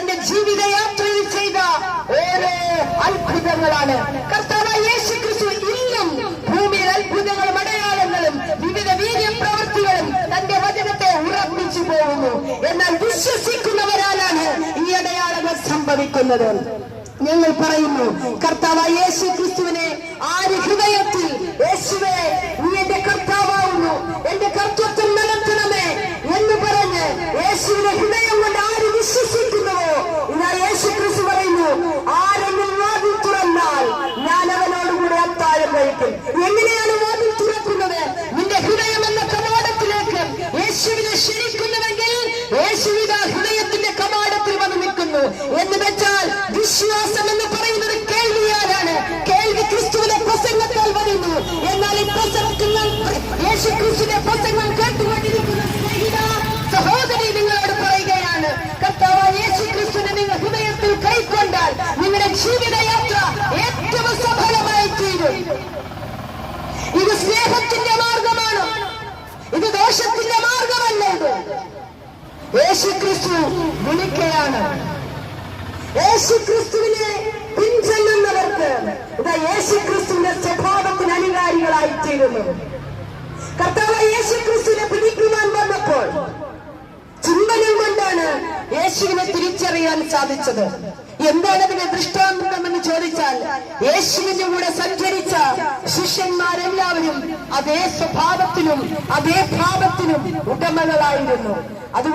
തന്റെ ജീവിതയാത്രയിൽ ചെയ്ത ഓരോ അത്ഭുതങ്ങളാണ്. കർത്താവായ യേശു ക്രിസ്തു ഇന്നും ഭൂമിയിൽ അത്ഭുതങ്ങളും അടയാളങ്ങളും വിവിധ വീര്യപ്രവൃത്തികളും തന്റെ വചനത്തെ ഉറപ്പിച്ചു പോകുന്നു. എന്നാൽ വിശ്വസിക്കുന്നവരാലാണ് ഈ അടയാളങ്ങൾ സംഭവിക്കുന്നത്. ഞങ്ങൾ പറയുന്നു, കർത്താവായ യേശു ക്രിസ്തുവിനെ ആര് ഹൃദയത്തിൽ യേശുവേ നീ എന്റെ കർത്താവുന്നു, എന്റെ കർത്തൃത്വം നടത്തണമേ എന്ന് പറഞ്ഞ് യേശുവിനെ ഹൃദയം കൊണ്ട് ആര് വിശ്വസിക്കുന്നുവോ, ഇതാ യേശു ക്രിസ്തു പറയുന്നു, ആരെങ്കിലും വാതിൽ തുറന്നാൽ ഞാൻ അവനോടുകൂടെ അത്താഴം കഴിക്കും. എങ്ങനെയാണ് വാതിൽ തുറക്കുന്നത്? നിന്റെ ഹൃദയം എന്ന കവാടത്തിലേക്ക് യേശുവിനെ ക്ഷണിക്കുന്നുവെങ്കിൽ യേശുവിത ഹൃദയത്തിന്റെ കവാടത്തിൽ വന്ന് നിൽക്കുന്നു എന്ന് വെച്ചാൽ വിശ്വാസം എന്ന് പറയുന്നത് കേൾവിയാലാണ്. കേൾവി ക്രിസ്തുവിന്റെ പ്രസംഗത്താൽ വരുന്നു. എന്നാൽ ഈ പ്രസംഗങ്ങൾ യേശു ക്രിസ്തുവിന്റെ പ്രസംഗം കേട്ടുകൊണ്ടിരിക്കുന്ന സ്നേഹിത സഹോദരി നിങ്ങളോട് പറയുകയാണ്, കർത്താവായ യേശു ക്രിസ്തുവിനെ നിങ്ങൾ ഹൃദയത്തിൽ കൈക്കൊണ്ടാൽ നിങ്ങളുടെ ജീവിതയാത്ര ഏറ്റവും സഫലമായി തീരും. ഇത് സ്നേഹത്തിന്റെ മാർഗമാണ്, ഇത് ദോഷത്തിന്റെ മാർഗമല്ല. ഇത് യേശു ക്രിസ്തു വിളിക്കുകയാണ്. യേശു ക്രിസ്തുവിനെ പിൻചെല്ലുന്നവർക്ക് ഇതാ യേശു ക്രിസ്തുവിന്റെ സ്വഭാവത്തിന് അനുകാരികളായി തീരുന്നു. കർത്താവായ യേശു ക്രിസ്തുവിനെ പിടിക്കുവാൻ വന്നപ്പോൾ ചുംബനം കൊണ്ടാണ് യേശുവിനെ തിരിച്ചറിയാൻ സാധിച്ചത്. എന്താണ് അതിന്റെ ദൃഷ്ടാന്തം എന്ന് ചോദിച്ചാൽ, യേശുവിന്റെ കൂടെ സഞ്ചരിച്ച ശിഷ്യന്മാരെല്ലാവരും അതേ സ്വഭാവത്തിനും അതേ ഭാവത്തിനും ഉടമകളായിരുന്നു. അതുകൊണ്ട്